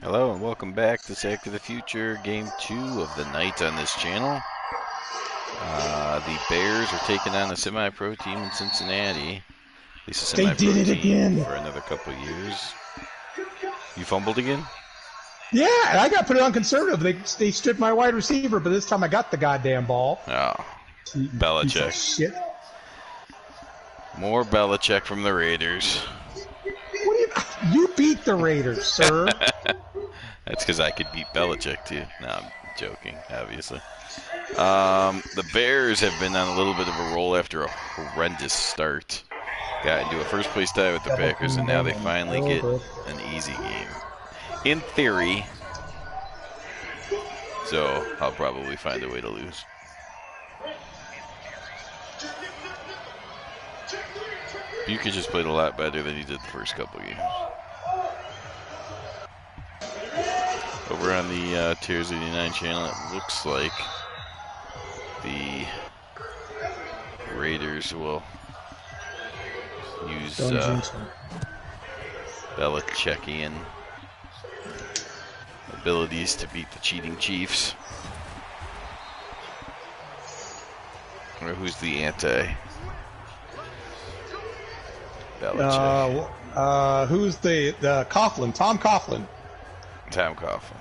Hello and welcome back to Sack to the Future, Game 2 of the night on this channel. The Bears are taking on the semi-pro team in Cincinnati. At least a semi-pro team again for another couple of years. You fumbled again? Yeah, and I got put it on conservative. They stripped my wide receiver, but this time I got the goddamn ball. Oh, Belichick. Piece of shit. More Belichick from the Raiders. What do you beat the Raiders, sir? That's because I could beat Belichick too. No, I'm joking, obviously. The Bears have been on a little bit of a roll after a horrendous start. Got into a first place tie with the Packers, and now they finally get an easy game. In theory. So I'll probably find a way to lose. Buka just played a lot better than he did the first couple games. Over on the Tiers 89 channel, it looks like the Raiders will use Belichickian abilities to beat the cheating Chiefs. Or who's the anti? Belichick. Who's the Coughlin? Tom Coughlin. Tom Coughlin.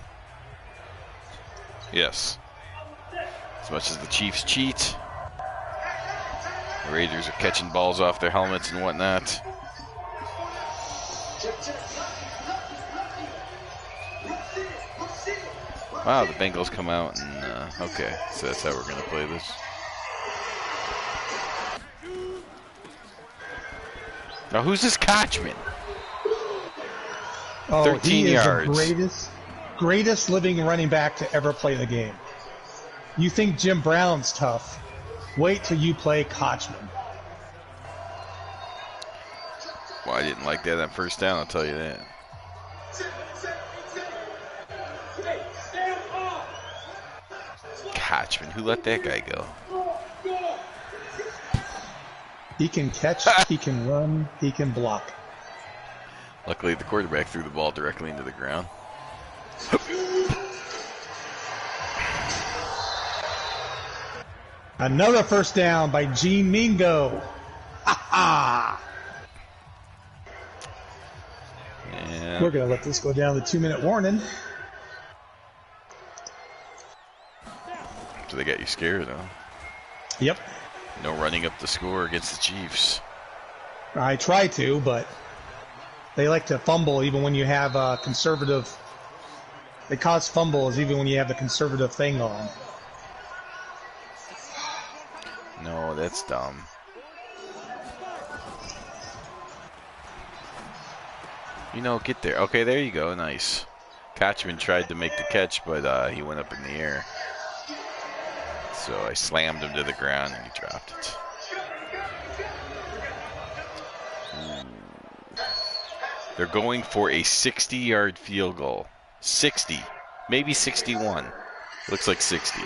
Yes. As much as the Chiefs cheat, the Raiders are catching balls off their helmets and whatnot. Wow, the Bengals come out and, okay, so that's how we're going to play this. Now, who's this Kochman? Oh, 13 yards. He is the greatest living running back to ever play the game. You think Jim Brown's tough? Wait till you play Kochman. Well, I didn't like that on first down, I'll tell you that. Kochman, who let that guy go? He can catch, he can run, he can block. Luckily, the quarterback threw the ball directly into the ground. Another first down by Gene Mingo. Yeah. We're going to let this go down the 2-minute warning. So they got you scared, huh? Yep. No running up the score against the Chiefs. I try to, but they like to fumble even when you have a conservative. They cause fumbles even when you have the conservative thing on. No, that's dumb. You know, get there. Okay, there you go. Nice. Kochman tried to make the catch, but he went up in the air. So I slammed him to the ground and he dropped it. Ooh. They're going for a 60-yard field goal. 60. Maybe 61. Looks like 60.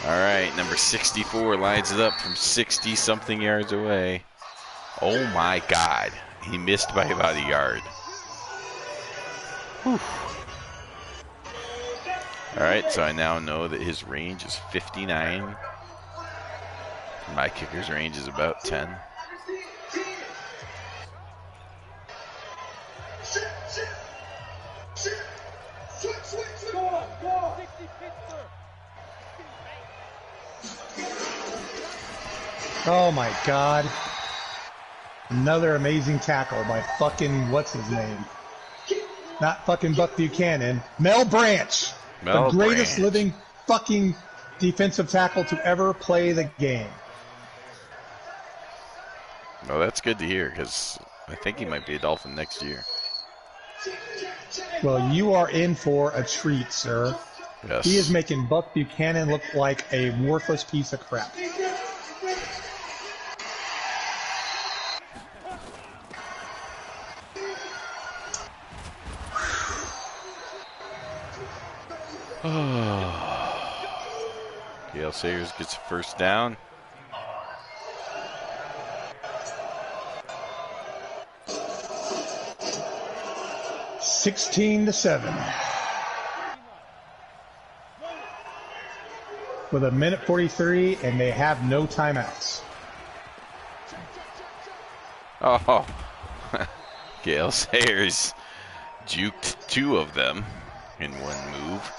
All right, number 64 lines it up from 60-something yards away. Oh, my God. He missed by about a yard. Whew. All right, so I now know that his range is 59. My kicker's range is about 10. Oh my God. Another amazing tackle by fucking, what's his name? Not fucking Buck Buchanan. Mel Branch. The greatest living fucking defensive tackle to ever play the game. Well, that's good to hear because I think he might be a Dolphin next year. Well, you are in for a treat, sir. Yes. He is making Buck Buchanan look like a worthless piece of crap. Gale Sayers gets a first down. 16-7. With 1:43, and they have no timeouts. Oh, Gale Sayers juked 2 of them in one move.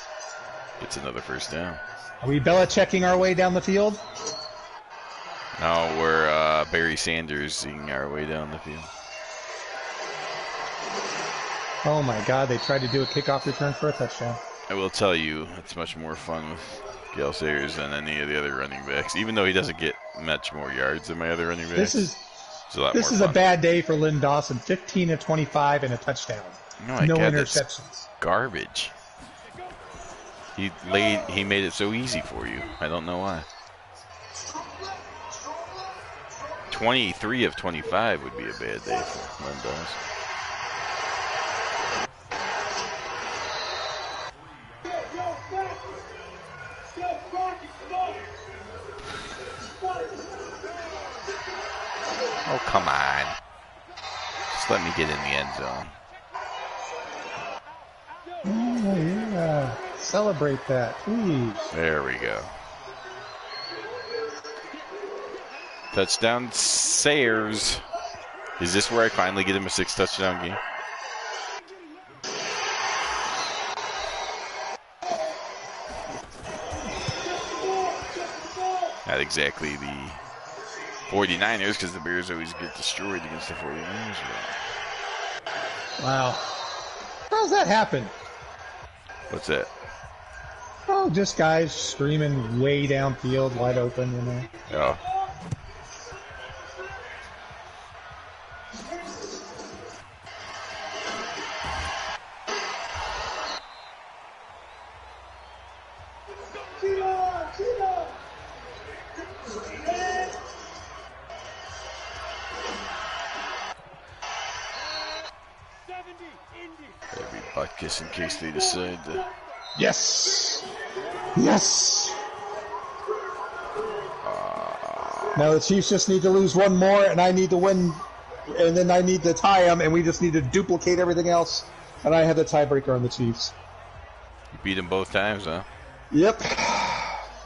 Gets another first down. Are we Belichicking our way down the field? No, we're Barry Sanders-ing our way down the field. Oh my God, they tried to do a kickoff return for a touchdown. I will tell you, it's much more fun with Gale Sayers than any of the other running backs, even though he doesn't get much more yards than my other running backs. This is a bad day for Lynn Dawson. 15-25 and a touchdown. No God, interceptions. Garbage. He made it so easy for you. I don't know why. 23 of 25 would be a bad day for Lynn Dawson. Oh, come on. Just let me get in the end zone. Oh, yeah. Celebrate that, please. There we go. Touchdown Sayers. Is this where I finally get him a 6-touchdown game? Not exactly the 49ers, because the Bears always get destroyed against the 49ers. Wow. How's that happen? What's that? Oh, just guys screaming way downfield, wide open, you know. Oh. Butkus in case they decide to. Yes! Yes! Now the Chiefs just need to lose one more, and I need to win, and then I need to tie them, and we just need to duplicate everything else, and I have the tiebreaker on the Chiefs. You beat them both times, huh? Yep.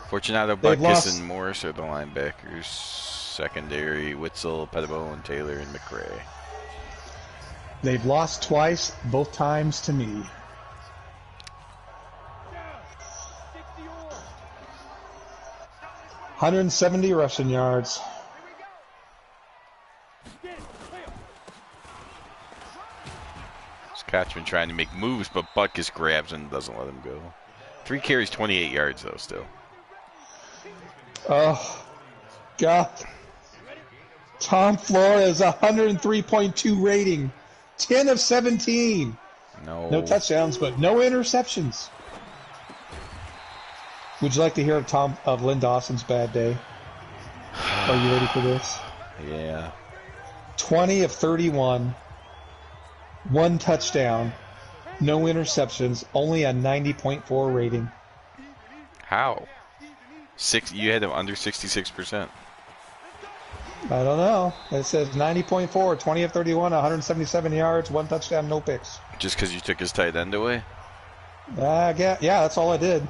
Fortunato, Butkus, and Morris are the linebackers. Secondary, Witzel, Pettibone, Taylor, and McRae. They've lost twice, both times to me. ...170 rushing yards. Scotchman trying to make moves, but Butkus grabs and doesn't let him go. 3 carries, 28 yards, though, still. Oh, God. Tom Flores, 103.2 rating. 10 of 17. No touchdowns, but no interceptions. Would you like to hear of Lynn Dawson's bad day? Are you ready for this? Yeah. 20 of 31. 1 touchdown. No interceptions. Only a 90.4 rating. How? You had him under 66%. I don't know. It says 90.4, 20 of 31, 177 yards, 1 touchdown, no picks. Just because you took his tight end away? Yeah, that's all I did.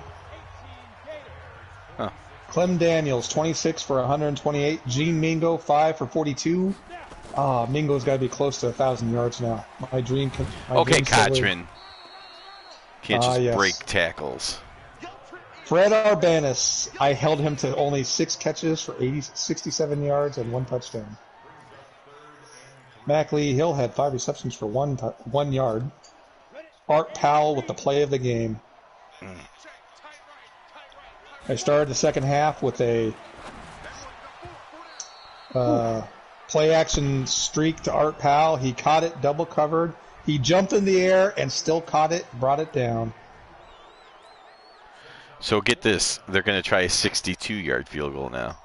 Huh. Clem Daniels, 26 for 128. Gene Mingo, 5 for 42. Mingo's got to be close to 1,000 yards now. My dream. Okay, Cotchman. Can't just break tackles. Fred Arbanis, I held him to only 6 catches for 67 yards and 1 touchdown. Mac Lee Hill had 5 receptions for 1 yard. Art Powell with the play of the game. I started the second half with a play action streak to Art Powell. He caught it, double covered. He jumped in the air and still caught it, brought it down. So get this, they're going to try a 62-yard field goal now.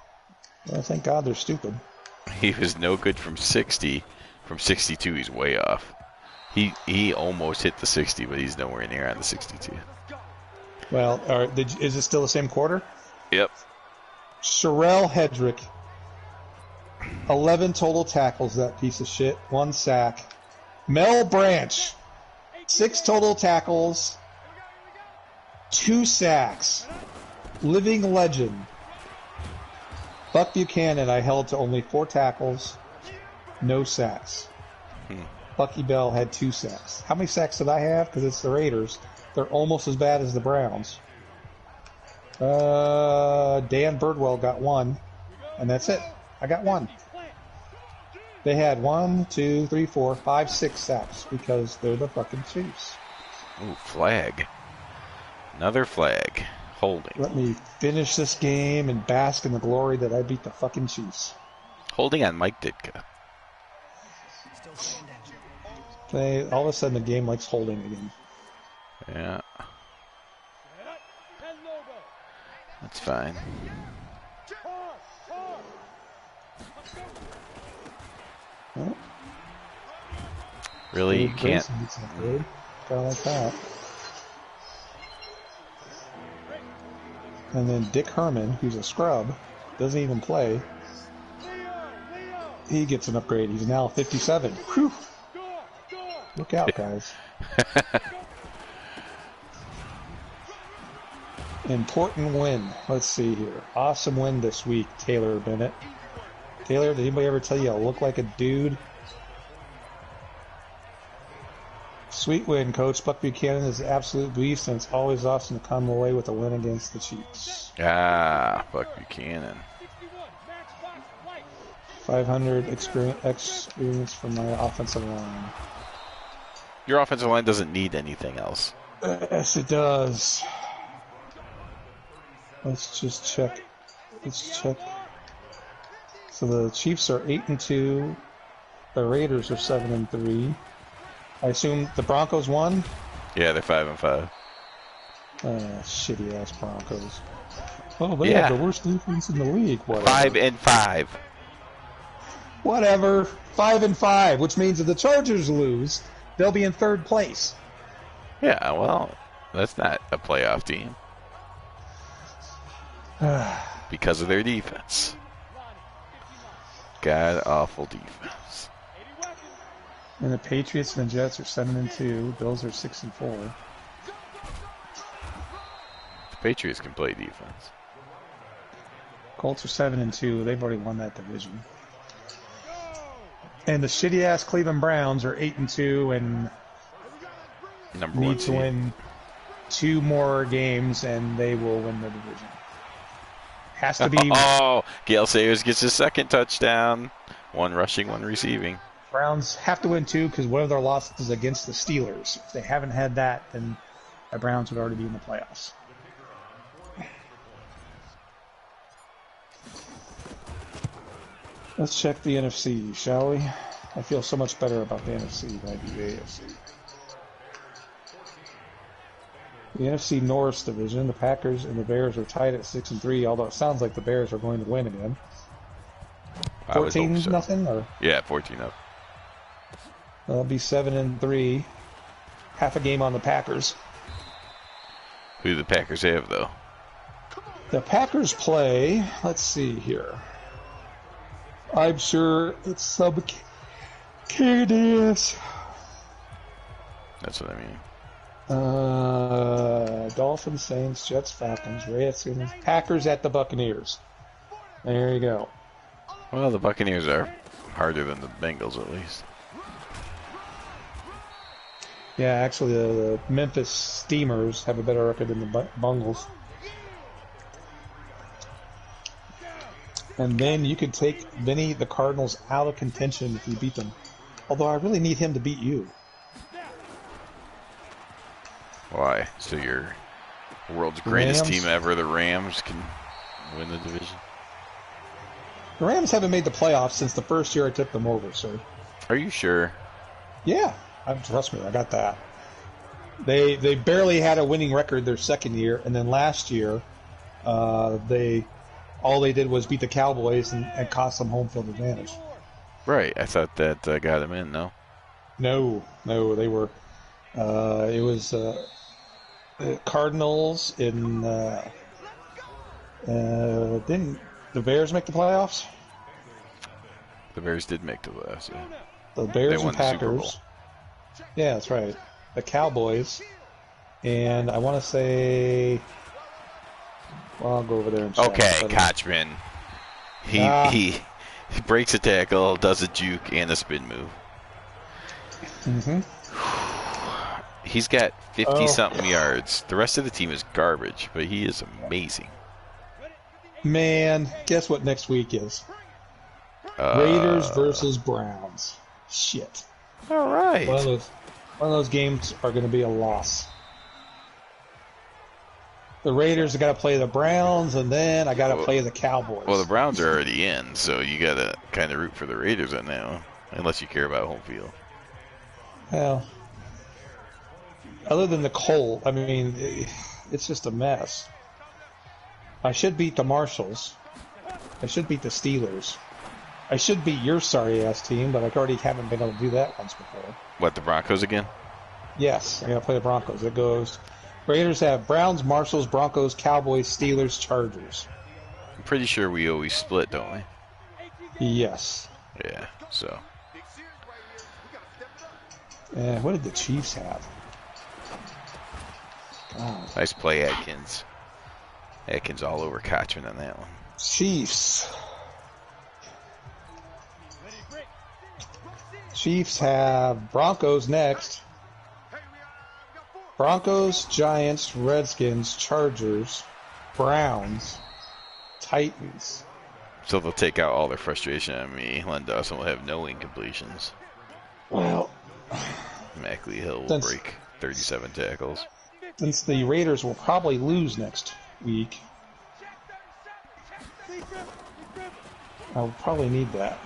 Well, thank God they're stupid. He was no good from 60. From 62, he's way off. He almost hit the 60, but he's nowhere near on the 62. Well, is it still the same quarter? Yep. Sherelle Hedrick, 11 total tackles, that piece of shit. 1 sack. Mel Branch, 6 total tackles, 2 sacks. Living legend. Buck Buchanan, I held to only 4 tackles, no sacks. Bucky Bell had 2 sacks. How many sacks did I have? Because it's the Raiders. They're almost as bad as the Browns. Dan Birdwell got 1, and that's it. I got 1. They had 1, 2, 3, 4, 5, 6 sacks because they're the fucking Chiefs. Ooh, flag. Another flag. Holding. Let me finish this game and bask in the glory that I beat the fucking Chiefs. Holding on Mike Ditka. All of a sudden the game likes holding again. Yeah. That's fine. Well, really? You can't. Kind of like that. And then Dick Herman, who's a scrub, doesn't even play. He gets an upgrade. He's now 57. Whew. Look out, guys. Important win. Let's see here. Awesome win this week, Taylor Bennett. Taylor, did anybody ever tell you I look like a dude? Sweet win, Coach. Buck Buchanan is an absolute beast, and it's always awesome to come away with a win against the Chiefs. Ah, Buck Buchanan. 500 experience from my offensive line. Your offensive line doesn't need anything else. Yes, it does. Let's just check. Let's check. So the Chiefs are 8-2. The Raiders are 7-3. I assume the Broncos won? Yeah, they're 5-5. Shitty ass Broncos. Oh, they have the worst defense in the league. Whatever. 5-5. Whatever. 5-5, which means if the Chargers lose, they'll be in 3rd place. Yeah, well, that's not a playoff team. Because of their defense. God awful defense. And the Patriots and the Jets are 7-2. Bills are 6-4. The Patriots can play defense. Colts are 7-2. They've already won that division. And the shitty ass Cleveland Browns are 8-2 and need to win 2 more games and they will win the division. Has to be. Oh, Gale Sayers gets his 2nd touchdown. 1 rushing, 1 receiving. Browns have to win 2 because one of their losses is against the Steelers. If they haven't had that, then the Browns would already be in the playoffs. Let's check the NFC, shall we? I feel so much better about the NFC than I do the AFC. The NFC North division, the Packers and the Bears are tied at 6-3, although it sounds like the Bears are going to win again. 14-0, or? Yeah, 14-0. They'll be 7-3. Half a game on the Packers. Who do the Packers have, though? The Packers play, let's see here. I'm sure it's some Canadians. That's what I mean. Dolphins, Saints, Jets, Falcons, Redskins, Packers at the Buccaneers. There you go. Well, the Buccaneers are harder than the Bengals, at least. Yeah, actually, the Memphis Steamers have a better record than the Bungles. And then you could take Vinny, the Cardinals, out of contention if you beat them. Although I really need him to beat you. Why? So your world's greatest team ever, the Rams, can win the division? The Rams haven't made the playoffs since the first year I took them over, sir. Are you sure? Yeah. Trust me, I got that. They barely had a winning record their 2nd year, and then last year, all they did was beat the Cowboys and cost them home field advantage. Right. I thought that got them in, no? No, they were. It was Cardinals in. Didn't the Bears make the playoffs? The Bears did make the playoffs, yeah. The Bears they won and Packers. The Super Bowl. Yeah, that's right. the Cowboys, and I want to say, well, I'll go over there and check. Okay, Kochman. He breaks a tackle, does a juke, and a spin move. He's got 50-something yards. The rest of the team is garbage, but he is amazing. Man, guess what next week is? Raiders versus Browns. Shit. All right. One of those games are going to be a loss. The Raiders have got to play the Browns, and then I got to play the Cowboys. Well, the Browns are already in, so you got to kind of root for the Raiders right now, unless you care about home field. Well, other than the Colt, I mean, it's just a mess. I should beat the Marshalls. I should beat the Steelers. I should beat your sorry-ass team, but I already haven't been able to do that once before. What, the Broncos again? Yes, I got to play the Broncos. It goes... Raiders have Browns, Marshalls, Broncos, Cowboys, Steelers, Chargers. I'm pretty sure we always split, don't we? Yes. Yeah, so. What did the Chiefs have? God. Nice play, Atkins. Atkins all over Kochman on that one. Chiefs. Chiefs have Broncos next. Broncos, Giants, Redskins, Chargers, Browns, Titans. So they'll take out all their frustration on me. Len Dawson will have no incompletions. Well, Mackley Hill will break 37 tackles. Since the Raiders will probably lose next week, I'll probably need that.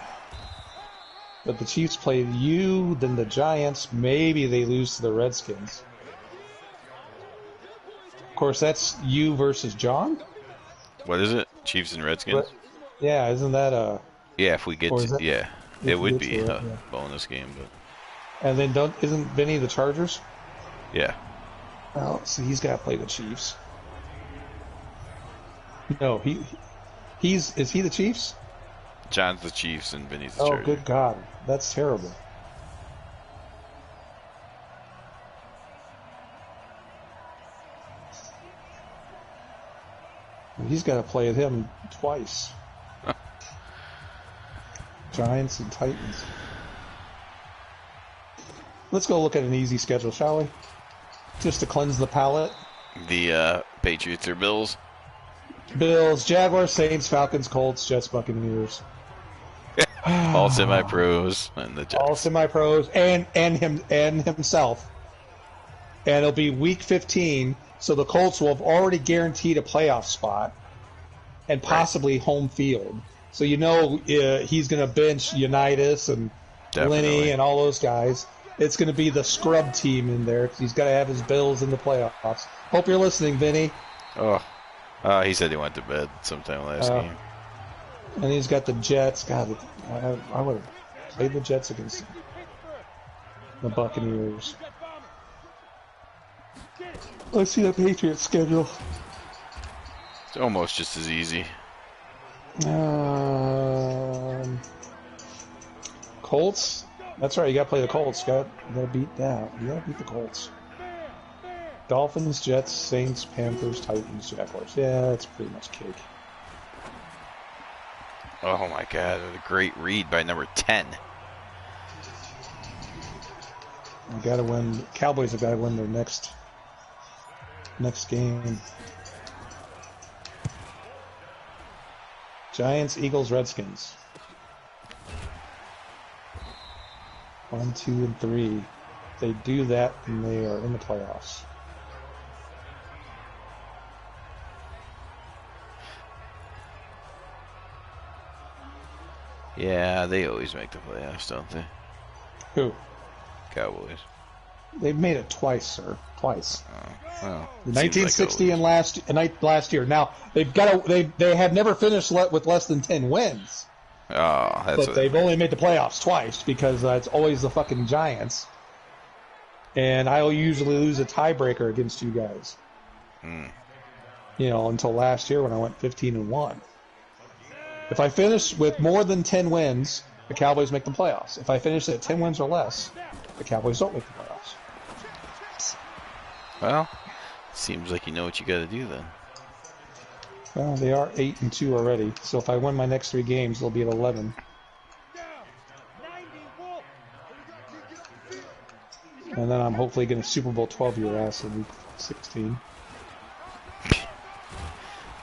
But the Chiefs play you, then the Giants. Maybe they lose to the Redskins. Of course, that's you versus John? What is it? Chiefs and Redskins? Yeah, isn't that a... Yeah, if we get to... Yeah, it would be a bonus game. But. And then isn't Vinny the Chargers? Yeah. Well, so he's got to play the Chiefs. No, is he the Chiefs? John's the Chiefs and Vinny's the Chargers. Chargers. Oh, good God. That's terrible. He's got to play him twice. Giants and Titans. Let's go look at an easy schedule, shall we? Just to cleanse the palate. The Patriots or Bills? Bills, Jaguars, Saints, Falcons, Colts, Jets, Buccaneers. All semi-pros and the Jets. All semi-pros and himself. And it'll be week 15. So the Colts will have already guaranteed a playoff spot and possibly home field. So you know he's going to bench Unitas and Lenny and all those guys. It's going to be the scrub team in there because he's got to have his Bills in the playoffs. Hope you're listening, Vinny. Oh, he said he went to bed sometime last game. And he's got the Jets. God, I would have played the Jets against the Buccaneers. Let's see the Patriots schedule. It's almost just as easy. Colts. That's right. You got to play the Colts. You got to beat that. You got to beat the Colts. Dolphins, Jets, Saints, Panthers, Titans, Jaguars. Yeah, that's pretty much cake. Oh my God! What a great read by number 10. You got to win. Cowboys have got to win their next game. Giants, Eagles, Redskins. 1, 2, and 3. If they do that, then they are in the playoffs. Yeah, they always make the playoffs, don't they? Who? Cowboys. They've made it twice, sir. Twice. Well, 1960 and last year. Now they have never finished with less than 10 wins. Oh, that's. But they've only made the playoffs twice because it's always the fucking Giants. And I'll usually lose a tiebreaker against you guys. You know, until last year when I went 15-1. If I finish with more than 10 wins, the Cowboys make the playoffs. If I finish at 10 wins or less, the Cowboys don't make the playoffs. Well, seems like you know what you got to do then. Well, they are 8-2 already. So if I win my next 3 games, they'll be at 11. And then I'm hopefully going to Super Bowl 12 your ass in week 16.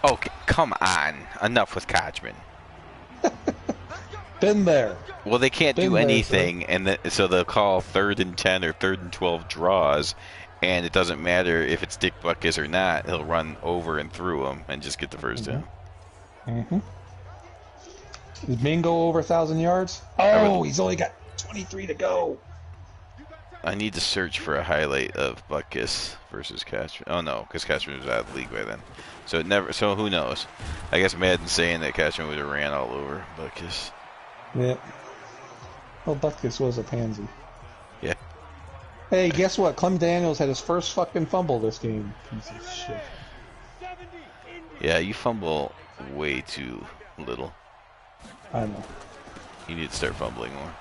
Okay, come on. Enough with Kochman. Been there. Well, they can't Been do there, anything, and so they'll call 3rd and 10 or 3rd and 12 draws, and it doesn't matter if it's Dick Butkus or not. He'll run over and through them and just get the first down. Is Mingo over 1,000 yards? Oh, he's only got 23 to go. I need to search for a highlight of Butkus versus Kochman. Oh no, because Kochman was out of the league by then. So it never. So who knows? I guess Madden's saying that Kochman would have ran all over Butkus. Yep. Well, Butkus was a pansy. Yeah. Hey, guess what? Clem Daniels had his first fucking fumble this game. Piece of shit. Yeah, you fumble way too little. I know. You need to start fumbling more.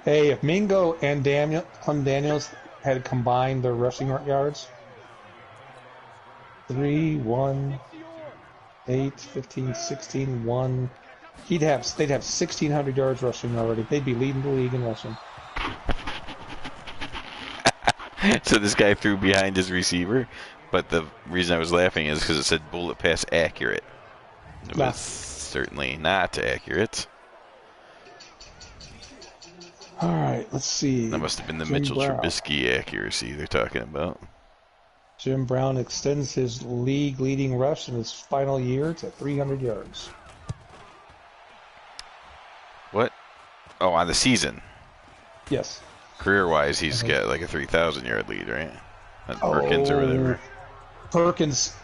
Hey, if Mingo and Clem Daniels had combined their rushing yards, 3, 1, 8, 15, 16, 1, they'd have 1,600 yards rushing already. They'd be leading the league in rushing. So this guy threw behind his receiver, but the reason I was laughing is because it said bullet pass accurate. It was certainly not accurate. All right, let's see. That must have been the Jim Mitchell Brown. Trubisky accuracy they're talking about. Jim Brown extends his league-leading rush in his final year to 300 yards. What? Oh, on the season. Yes. Career-wise, he's got like a 3,000-yard lead, right? On Perkins or whatever. Perkins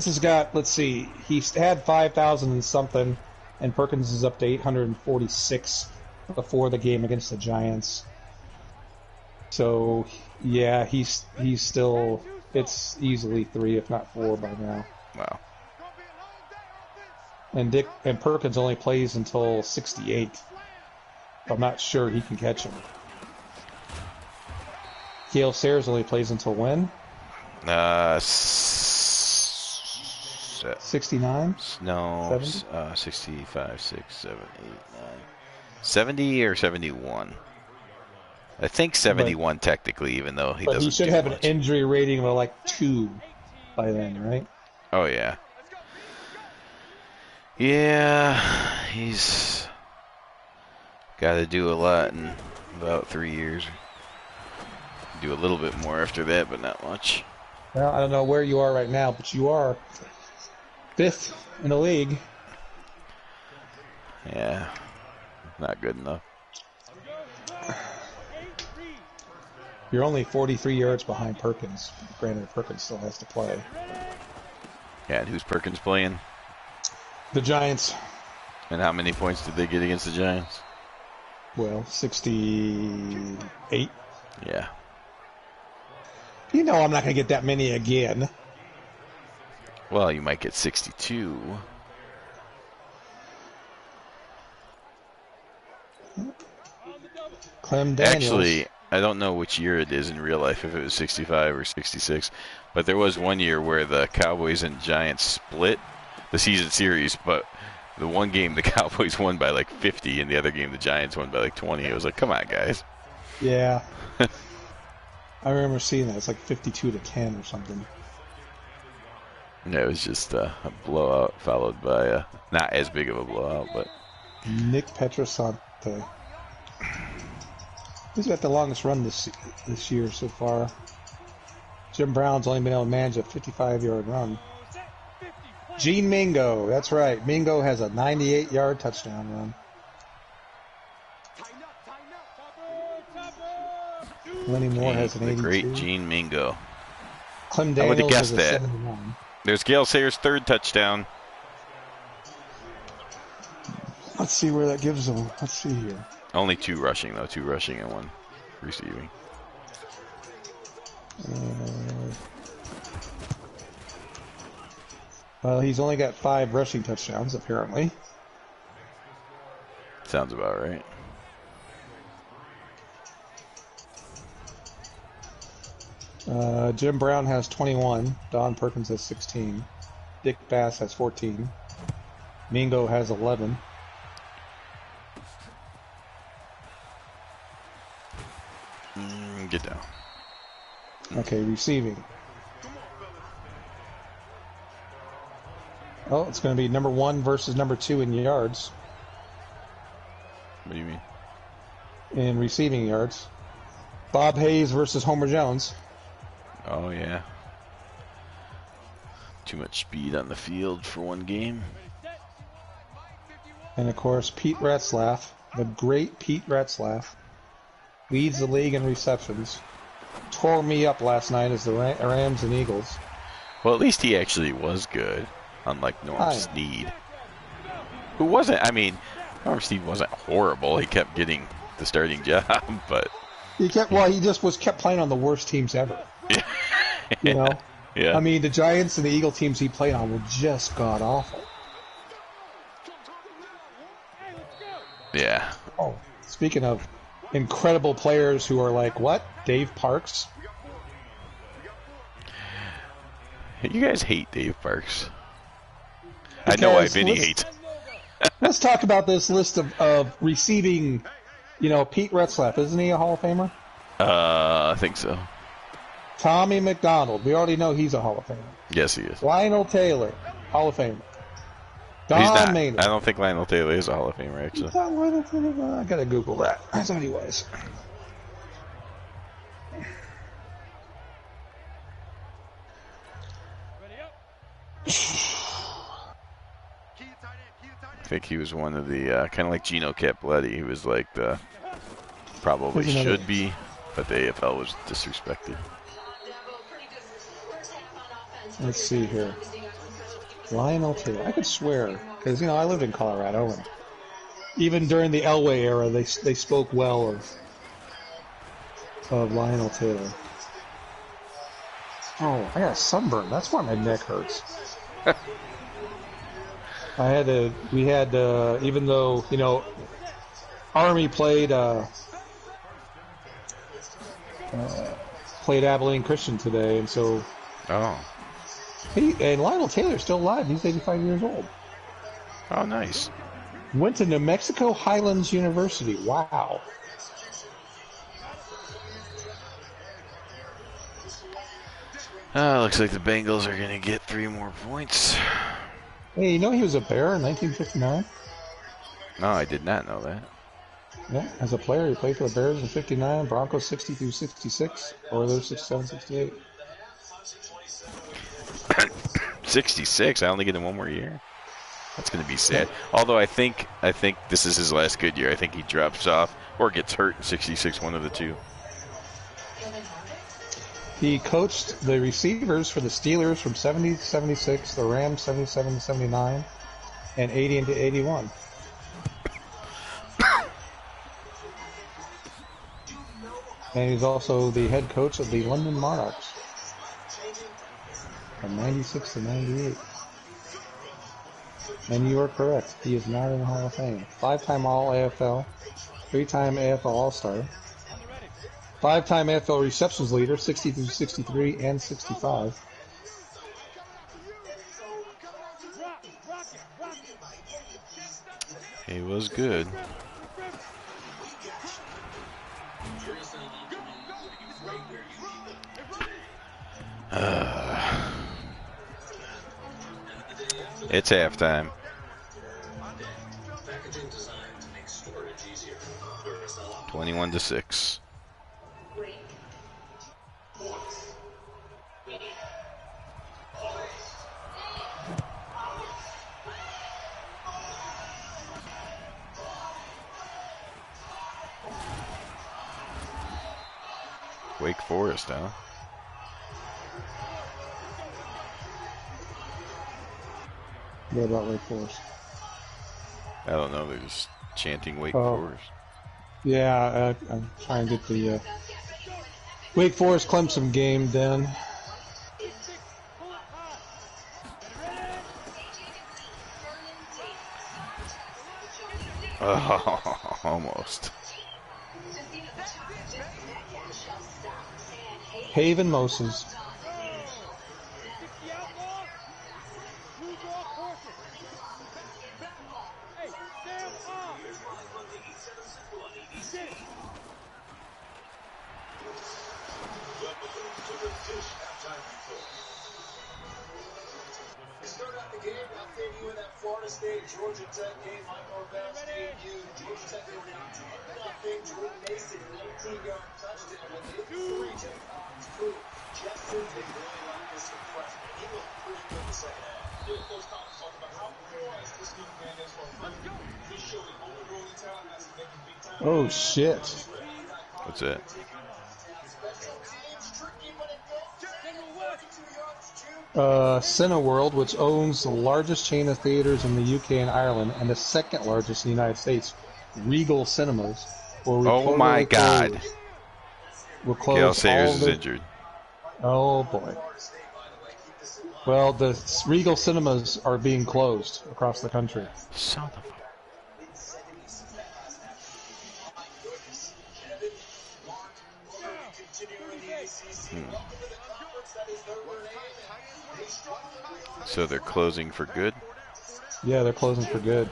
has got, let's see, he's had 5,000 and something, and Perkins is up to 846 before the game against the Giants. So, yeah, he's still, it's easily 3, if not 4 by now. Wow. And Perkins only plays until 68. I'm not sure he can catch him. Gale Sayers only plays until when? 69? No, 70? 65, 6, 7, 8, 9. 70 or 71. I think 71 technically, even though he doesn't. But he should do have much. an injury rating of like 2 by then, right? Oh yeah. Yeah, he's got to do a lot in about 3 years. Do a little bit more after that, but not much. Well, I don't know where you are right now, but you are 5th in the league. Yeah, not good enough. You're only 43 yards behind Perkins. Granted, Perkins still has to play. Yeah, and who's Perkins playing? The Giants. And how many points did they get against the Giants? Well, 68. Yeah. You know I'm not going to get that many again. Well, you might get 62. Clem Daniels. Actually, I don't know which year it is in real life, if it was 65 or 66. But there was one year where the Cowboys and Giants split the season series, but the one game the Cowboys won by like 50 and the other game the Giants won by like 20. It was like, come on, guys. Yeah. I remember seeing that. It's like 52-10 or something. Yeah, it was just a blowout followed by a not as big of a blowout, but Nick Petrosante. He's got the longest run this year so far. Jim Brown's only been able to manage a 55-yard run. Gene Mingo, that's right. Mingo has a 98-yard touchdown run. Lenny Moore has an 82. The great Gene Mingo. Clem I would have Daniels guessed has a that. 71. There's Gale Sayers' 3rd touchdown. Let's see where that gives him. Let's see here. Only 2 rushing, though. 2 rushing and 1 receiving. Well, he's only got 5 rushing touchdowns, apparently. Sounds about right. Jim Brown has 21. Don Perkins has 16. Dick Bass has 14. Mingo has 11. Get down. Okay, receiving. Oh, it's going to be number 1 versus number 2 in yards. What do you mean? In receiving yards. Bob Hayes versus Homer Jones. Oh, yeah. Too much speed on the field for one game. And, of course, Pete Retzlaff, the great Pete Retzlaff, leads the league in receptions. Tore me up last night as the Rams and Eagles. Well, at least he actually was good, unlike Norm Snead. Who wasn't, I mean, Norm Snead wasn't horrible. He kept getting the starting job, but... He kept playing on the worst teams ever. Yeah. You know? Yeah. I mean, the Giants and the Eagle teams he played on were just god-awful. Yeah. Oh, speaking of incredible players who are like, what? Dave Parks? You guys hate Dave Parks. I know why Vinny hates. Let's talk about this list of receiving, Pete Retzlaff. Isn't he a Hall of Famer? I think so. Tommy McDonald. We already know he's a Hall of Famer. Yes, he is. Lionel Taylor, Hall of Famer. He's not. Maynard. I don't think Lionel Taylor is a Hall of Famer, actually. I gotta Google that. As anyways. I think he was one of the, kind of like Gino Cappelletti. He was like the, probably should be, but the AFL was disrespected. Let's see here. Lionel Taylor. I could swear, because, I lived in Colorado, and even during the Elway era, they spoke well of Lionel Taylor. Oh, I got a sunburn. That's why my neck hurts. We had, even though, Army played Abilene Christian today, and so... Oh. And Lionel Taylor's still alive. He's 85 years old. Oh, nice. Went to New Mexico Highlands University. Wow. Looks like the Bengals are going to get 3 more points. Hey, he was a Bear in 1959? No, I did not know that. Yeah, as a player, he played for the Bears in 59, Broncos 60 through 66, Oilers 67, 68. 66. I only get him 1 more year. That's going to be sad. Although I think this is his last good year. I think he drops off or gets hurt in 66, one of the two. He coached the receivers for the Steelers from 70 to 76, the Rams 77 to 79, and 80 into 81. And he's also the head coach of the London Monarchs from 96 to 98. And you are correct. He is not in the Hall of Fame. 5-time All-AFL, 3-time AFL All-Star, 5-time AFL receptions leader, 60 through 63 and 65. He was good. It's halftime. Twenty-one to 6. Wake Forest, huh? What about Wake Forest? I don't know. They're just chanting Wake Forest. Yeah, I'm trying to get the Wake Forest Clemson game done. Oh, almost. Haven Moses. Start out the game, update you in that Florida State Georgia Tech game. Mike Norvell's debut. Georgia Tech over 10-0. Jordan Mason, 19-yard touchdown. What they used to reach at Collins Crew just since they really like this freshman. He looked pretty good in the second half. Yeah, Coach Collins talked about how polarized this young man is for a freshman. He showed his homegrown talent as he making big time. Oh shit! What's that? Special teams tricky, but it goes in. 32 yards. Cineworld, which owns the largest chain of theaters in the UK and Ireland and the second largest in the United States, Regal Cinemas, will oh my God! Gale Sayers is injured. Oh boy. Well, the Regal Cinemas are being closed across the country. Son of a... So they're closing for good? Yeah, they're closing for good.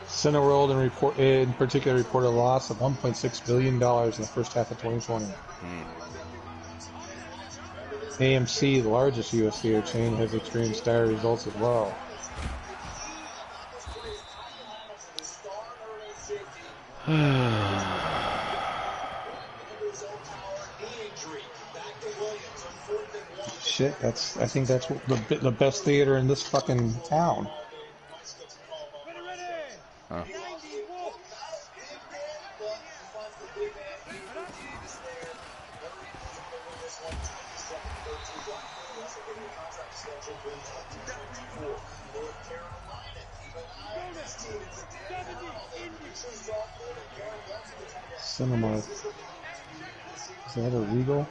Cineworld in particular reported a loss of $1.6 billion in the first half of 2020. AMC, the largest U.S. theater chain, has experienced dire results as well. Shit, I think that's the best theater in this fucking town. Huh. Cinema. Is that a Regal?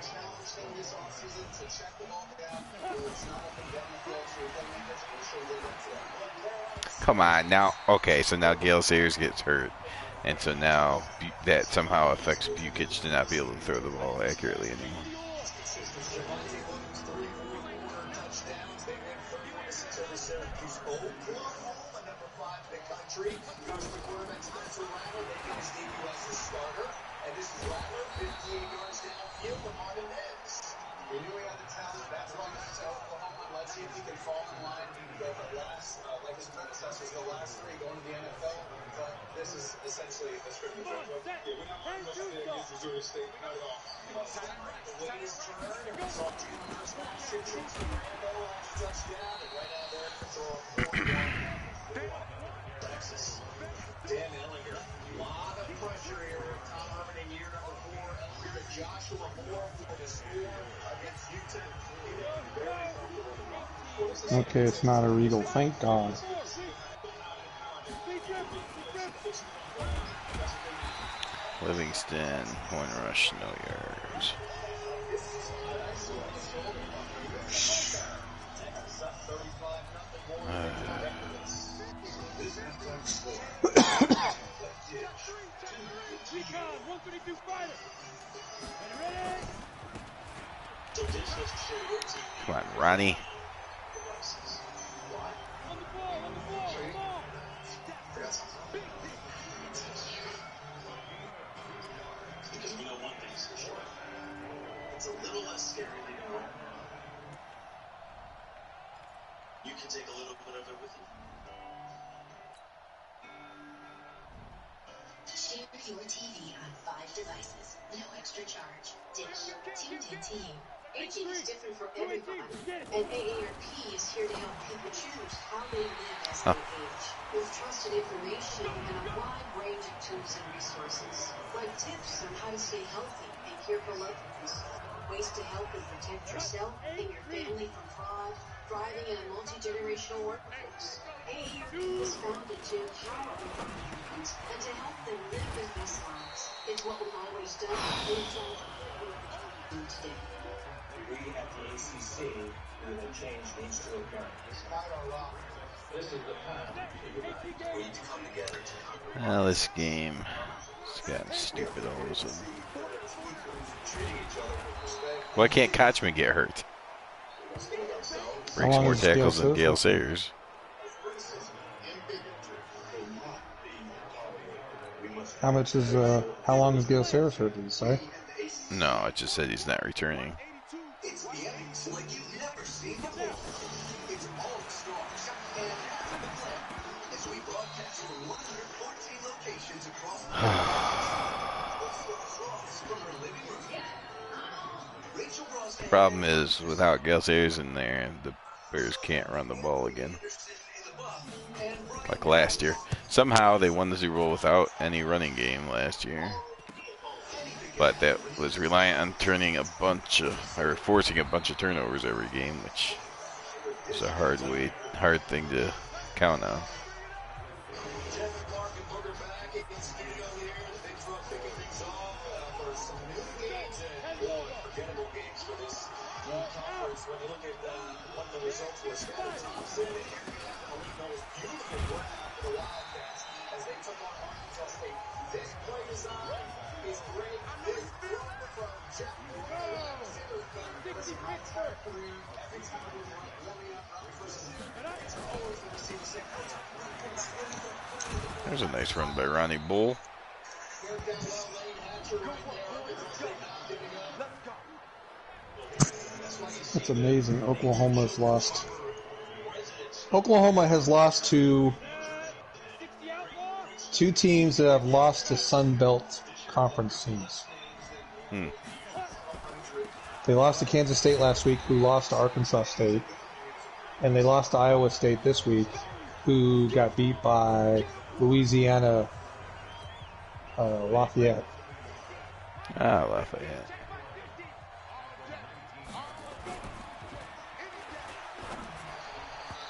Come on now. Okay, so now Gale Sayers gets hurt, and so now that somehow affects Bukic to not be able to throw the ball accurately anymore. This is essentially a scrimmage. Yeah, we're not running much there against Missouri State. Not at all. The latest turn, we saw two numbers last year. Chase Randall last touchdown, and right out there for throw 4-1. Texas. Dan Ellinger. A lot of pressure here. Tom Herman in year number 4. Ellinger to Joshua Moore for the score against UTEP. Very comfortable. Okay, it's not a Regal. Thank God. Livingston, Horn Rush, no yards. Come on, Ronnie. You can take a little bit of it with you. Share your TV on 5 devices. No extra charge. Dish. Tuned into you. Aging is different for everyone, and AARP is here to help people choose how they live as they age. With trusted information and a wide range of tools and resources, like tips on how to stay healthy and care for loved ones, ways to help and protect yourself and your family from fraud, thriving in a multi-generational workforce. AARP is founded to empower Americans and to help them live their best lives. It's what we've always done, and it's all what we're doing today. We at the ACC, where the change needs to occur. Despite our rock, Well, this game has gotten stupid all of a sudden. Why can't Kochman get hurt? Breaks more tackles than Gale Sayers. How long is Gale Sayers hurt, did you say? No, it just said he's not returning. The problem is, without Gale Sayers in there, the Bears can't run the ball again. Like last year. Somehow they won the Super Bowl without any running game last year. But that was reliant on forcing a bunch of turnovers every game, which is a hard thing to count on. There's a nice run by Ronnie Bull. That's amazing. Oklahoma has lost to two teams that have lost to Sun Belt Conference teams. They lost to Kansas State last week, who lost to Arkansas State. And they lost to Iowa State this week, who got beat by Louisiana Lafayette. Lafayette.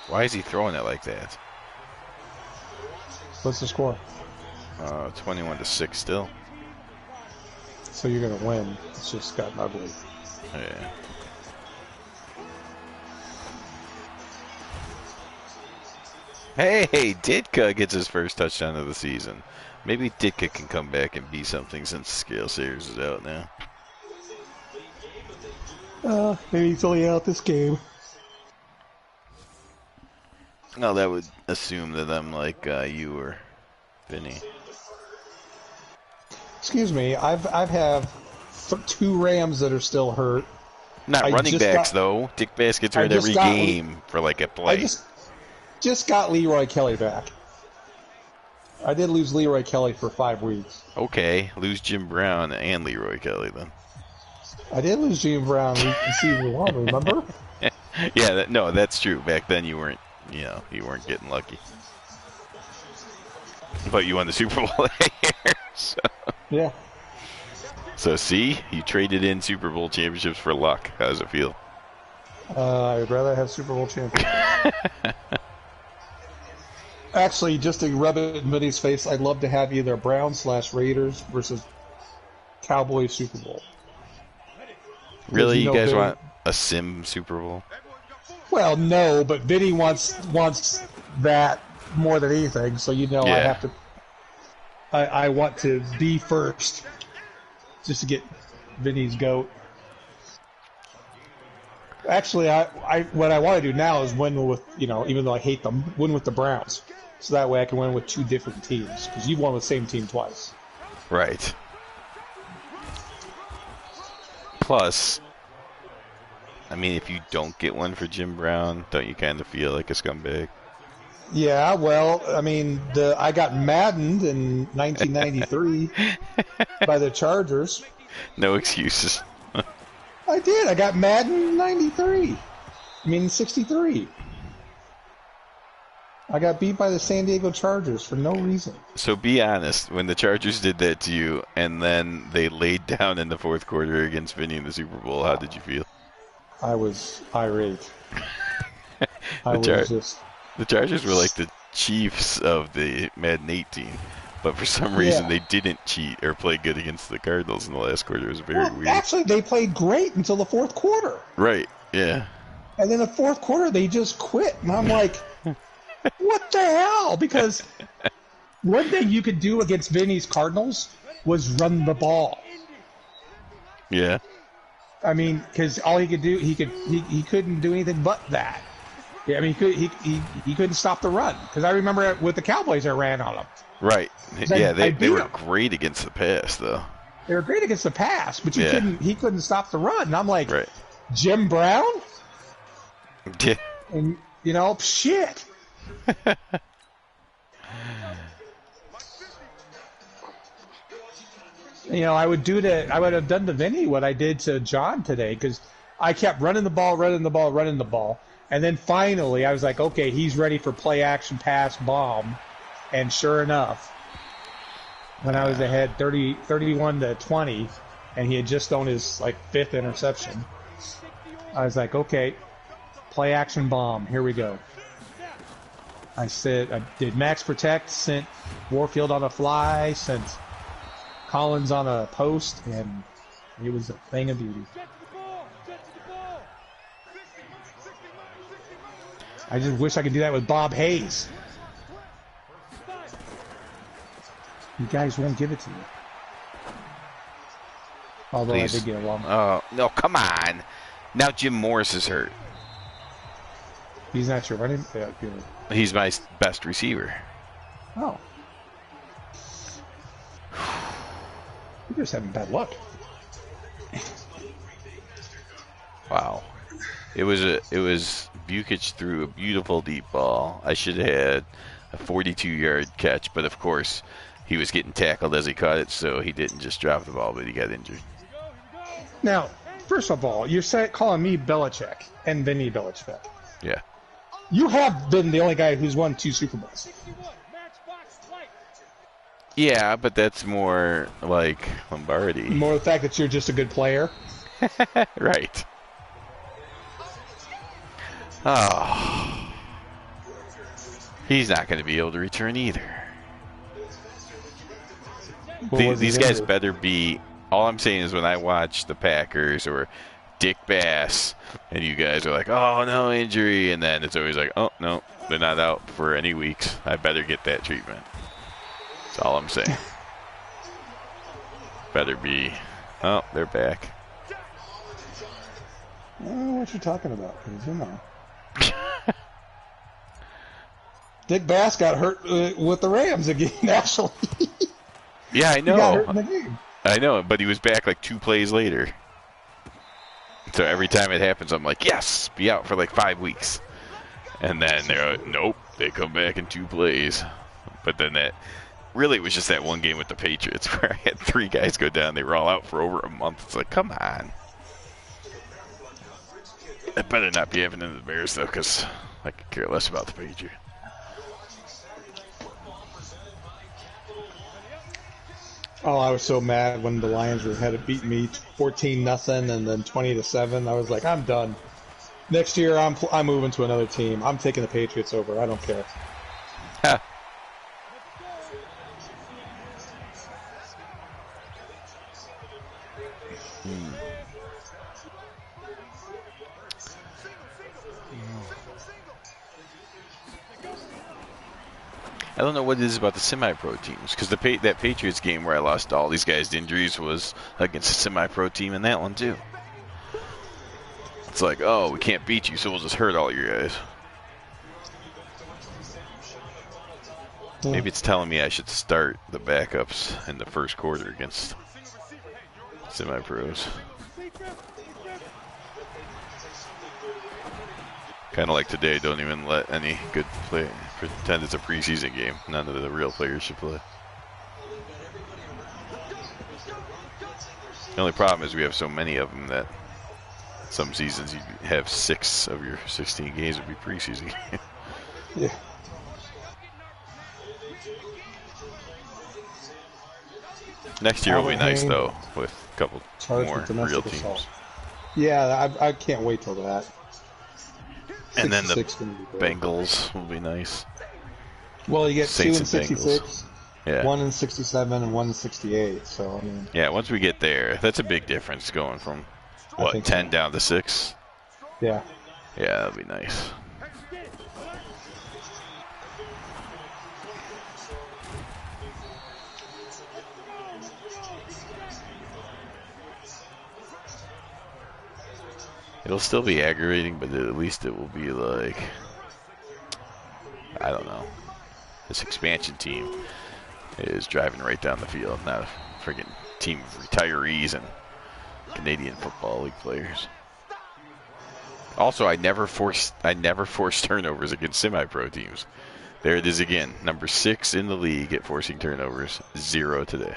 Why is he throwing it like that? What's the score? 21-6 still. So you're going to win. It's just gotten ugly. Yeah. Hey, Ditka gets his first touchdown of the season. Maybe Ditka can come back and be something since Gale Sayers is out now. Maybe he's only out this game. No, that would assume that I'm like you or Vinny. Excuse me, I've have two Rams that are still hurt. Not running backs though. Dick Bass gets hurt every game for like a play. I just got Leroy Kelly back. I did lose Leroy Kelly for 5 weeks. Okay, lose Jim Brown and Leroy Kelly then. I did lose Jim Brown in season 1, remember? Yeah, that's true. Back then you weren't getting lucky. But you won the Super Bowl that year. So. Yeah. So see, you traded in Super Bowl championships for luck. How does it feel? I'd rather have Super Bowl championships. Actually, just to rub it in Vinny's face, I'd love to have either Browns/Raiders versus Cowboys Super Bowl. Really? You guys want a sim Super Bowl? Well, no, but Vinny wants that more than anything, so I have to. I want to be first, just to get Vinny's goat. Actually, what I want to do now is win with even though I hate them, win with the Browns, so that way I can win with 2 different teams because you've won with the same team twice. Right. Plus, I mean, if you don't get one for Jim Brown, don't you kind of feel like a scumbag? Yeah, well, I mean, I got maddened in 1993 by the Chargers. No excuses. I did. I got maddened in 93. I mean, 63. I got beat by the San Diego Chargers for no reason. So be honest, when the Chargers did that to you and then they laid down in the fourth quarter against Vinny in the Super Bowl, how did you feel? I was irate. The Chargers were like the Chiefs of the Madden 18, but for some reason they didn't cheat or play good against the Cardinals in the last quarter. It was very weird. Actually, they played great until the fourth quarter. Right, yeah. And then the fourth quarter, they just quit. And I'm like, What the hell? Because one thing you could do against Vinny's Cardinals was run the ball. Yeah. I mean, because all he could do, he couldn't do anything but that. Yeah, I mean, he couldn't stop the run. Because I remember with the Cowboys, I ran on him. Right. Yeah, they were great against the pass, though. They were great against the pass, but he couldn't stop the run. And I'm like, right. Jim Brown? Yeah. And, shit. I would have done to Vinny what I did to John today, because I kept running the ball. And then finally, I was like, okay, he's ready for play action pass bomb. And sure enough, when I was ahead 31-20, and he had just thrown his fifth interception, I was like, okay, play action bomb, here we go. I did max protect, sent Warfield on a fly, sent Collins on a post, and it was a thing of beauty. I just wish I could do that with Bob Hayes. You guys won't give it to me. Although Please. I did get along. Oh, no, come on. Now Jim Morris is hurt. He's not your running back. He's my best receiver. Oh. You're just having bad luck. Wow. It was Bukic threw a beautiful deep ball. I should have had a 42-yard catch, but of course he was getting tackled as he caught it, so he didn't just drop the ball, but he got injured. Now, first of all, you're calling me Belichick and Vinny Belichick. Yeah. You have been the only guy who's won 2 Super Bowls. Yeah, but that's more like Lombardi. More the fact that you're just a good player. Right. Oh. He's not going to be able to return either. These guys better be... All I'm saying is when I watch the Packers or Dick Bass, and you guys are like, oh, no injury, and then it's always like, oh, no, they're not out for any weeks. I better get that treatment. That's all I'm saying. Better be... Oh, they're back. I don't know what you're talking about, Dick Bass got hurt with the Rams again, actually. Yeah, I know. He got hurt in the game. I know, but he was back like 2 plays later. So every time it happens, I'm like, yes, be out for like 5 weeks. And then they're like, nope, they come back in 2 plays. But then that really was just that one game with the Patriots where I had 3 guys go down. They were all out for over a month. It's like, come on. I better not be having to the Bears, though, because I could care less about the Patriots. Oh, I was so mad when the Lions had beaten me 14-0 and then 20-7. I was like, I'm done. Next year, I'm moving to another team. I'm taking the Patriots over. I don't care. Ha. I don't know what it is about the semi-pro teams, because that Patriots game where I lost all these guys to injuries was against a semi-pro team in that one too. It's like, oh, we can't beat you, so we'll just hurt all your guys. Maybe it's telling me I should start the backups in the first quarter against semi-pros. Kind of like today, don't even let any good play pretend it's a preseason game. None of the real players should play. The only problem is we have so many of them that some seasons you have 6 of your 16 games would be preseason games. Yeah. Next year will be nice, though, with a couple more real teams. Assault. Yeah, I can't wait till that. And then the Bengals will be nice. Well, you get Saints 2 in 66, yeah. 1 in 67, and 1 in 68. So I mean, yeah, once we get there, that's a big difference going from what 10 so. down to 6. Yeah. Yeah, that'll be nice. It'll still be aggravating, but at least it will be like, I don't know. This expansion team is driving right down the field, not a friggin' team of retirees and Canadian Football League players. Also, I never force turnovers against semi-pro teams. There it is again. Number 6 in the league at forcing turnovers. 0 today.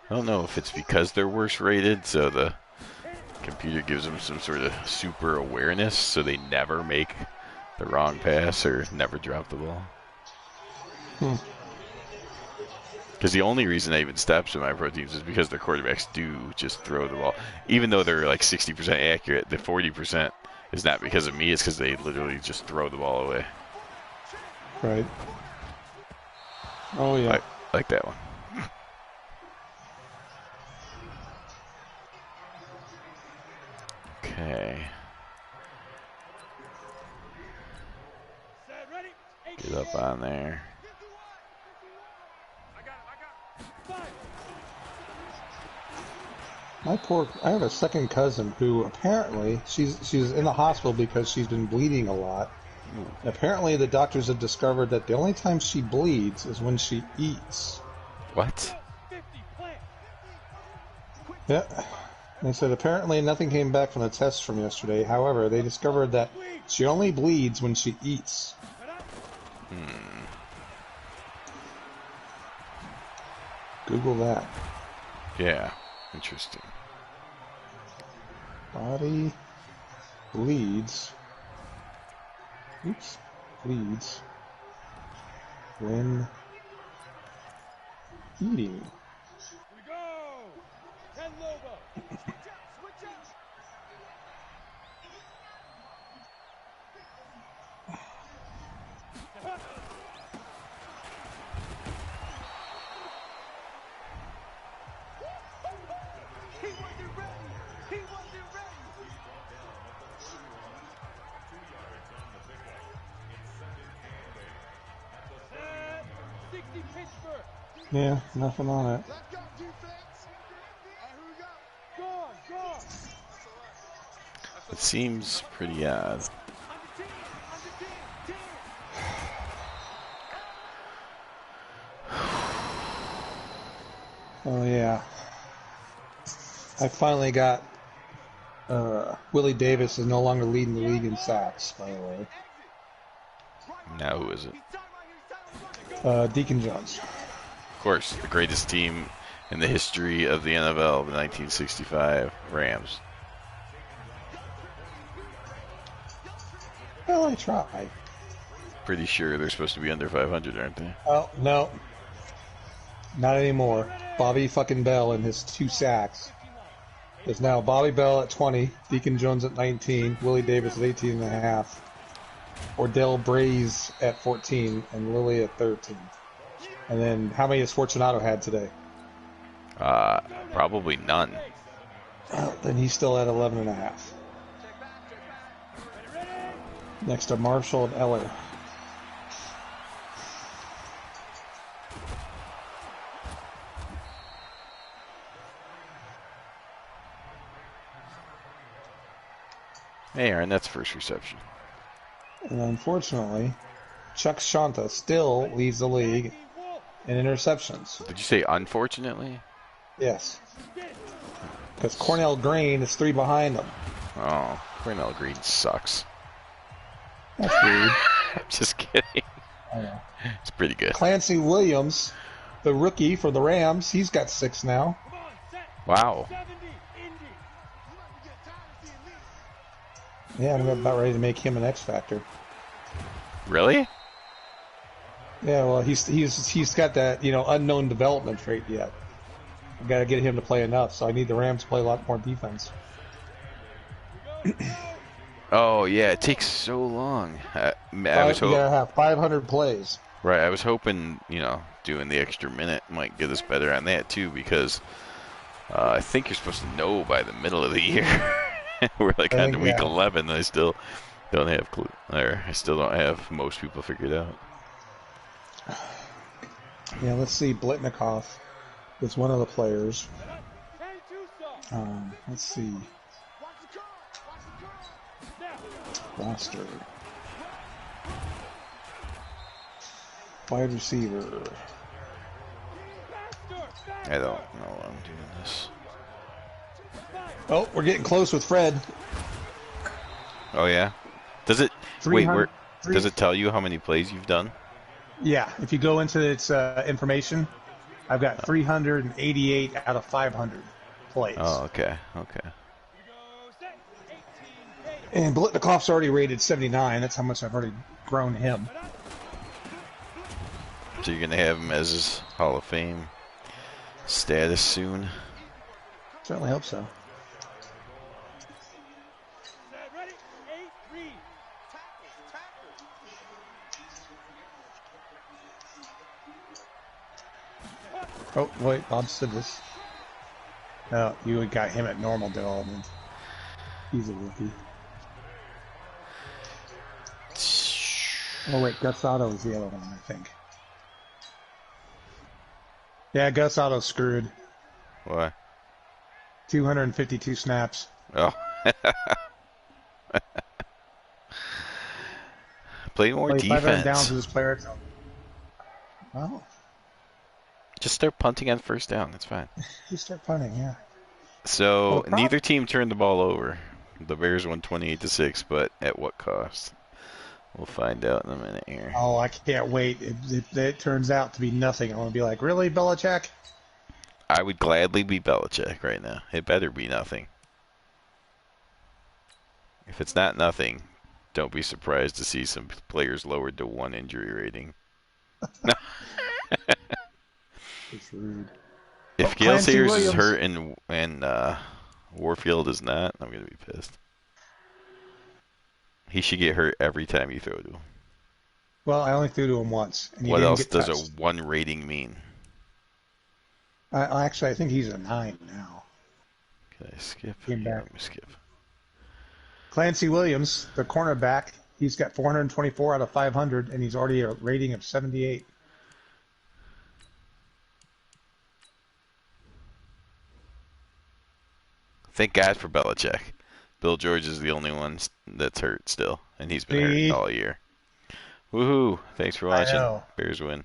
I don't know if it's because they're worse rated, so the computer gives them some sort of super awareness, so they never make the wrong pass or never drop the ball. Because the only reason I even stop semi-pro teams is because their quarterbacks do just throw the ball. Even though they're like 60% accurate, the 40% is not because of me, it's because they literally just throw the ball away. Right. Oh, yeah. Like that one. Okay. Get up on there. I have a second cousin who apparently she's in the hospital because she's been bleeding a lot. And apparently the doctors have discovered that the only time she bleeds is when she eats. What? Yeah. They said apparently nothing came back from the tests from yesterday. However, they discovered that she only bleeds when she eats. Google that. Yeah. Interesting. Body bleeds. Oops. Bleeds when eating. Yeah, nothing on it. It seems pretty odd. Oh yeah. I finally got Willie Davis is no longer leading the league in sacks, by the way. Now who is it? Deacon Jones. Of course, the greatest team in the history of the NFL, the 1965 Rams. Well, I tried. Pretty sure they're supposed to be under 500, aren't they? Oh, no. Not anymore. Bobby fucking Bell and his 2 sacks. There's now Bobby Bell at 20, Deacon Jones at 19, Willie Davis at 18.5, Ordell Braze at 14, and Lilly at 13. And then how many has Fortunato had today? Probably none. Then he's still at 11.5. Next to Marshall and Eller. Hey, Aaron, that's first reception. And unfortunately, Chuck Shanta still leads the league in interceptions. Did you say unfortunately? Yes. Because Cornell Green is 3 behind him. Oh, Cornell Green sucks. That's weird. I'm just kidding. I know. It's pretty good. Clancy Williams, the rookie for the Rams, he's got 6 now. Wow. Yeah, I'm about ready to make him an X Factor. Really? Yeah, well, he's got that unknown development trait yet. I've got to get him to play enough, so I need the Rams to play a lot more defense. Oh yeah, it takes so long. I was hoping you gotta have 500 plays. Right, I was hoping doing the extra minute might get us better on that too, because I think you're supposed to know by the middle of the year. We're like on week 11, and I still don't have I still don't have most people figured out. Yeah, let's see, Blitnikoff. It's one of the players. Let's see. Roster. Wide receiver. I don't know I'm doing this. Oh, we're getting close with Fred. Oh yeah? Does it wait, does it tell you how many plays you've done? Yeah, if you go into its information, I've got 388 out of 500 plays. Oh, okay. Okay. And Blitnikov's already rated 79. That's how much I've already grown him. So you're going to have him as his Hall of Fame status soon? Certainly hope so. Oh, wait, Bob said this. No, you got him at normal development. He's a rookie. Oh, wait, Gus Otto is the other one, I think. Yeah, Gus Otto's screwed. Why? 252 snaps. Oh. Play more defense. 500 downs with his player. Oh. Just start punting on first down. That's fine. You start punting, yeah. So neither team turned the ball over. The Bears won 28-6, but at what cost? We'll find out in a minute here. Oh, I can't wait. If it turns out to be nothing, I want to be like, really, Belichick? I would gladly be Belichick right now. It better be nothing. If it's not nothing, don't be surprised to see some players lowered to 1 injury rating. It's rude. If Gale Sayers is hurt and Warfield is not, I'm going to be pissed. He should get hurt every time you throw to him. Well, I only threw to him once. And what else does a 1 rating mean? Actually, I think he's a 9 now. Can I skip? Came back. Let me skip. Clancy Williams, the cornerback, he's got 424 out of 500, and he's already a rating of 78. Thank God for Belichick. Bill George is the only one that's hurt still, and he's been hurt all year. Woohoo! Thanks for watching. Bears win.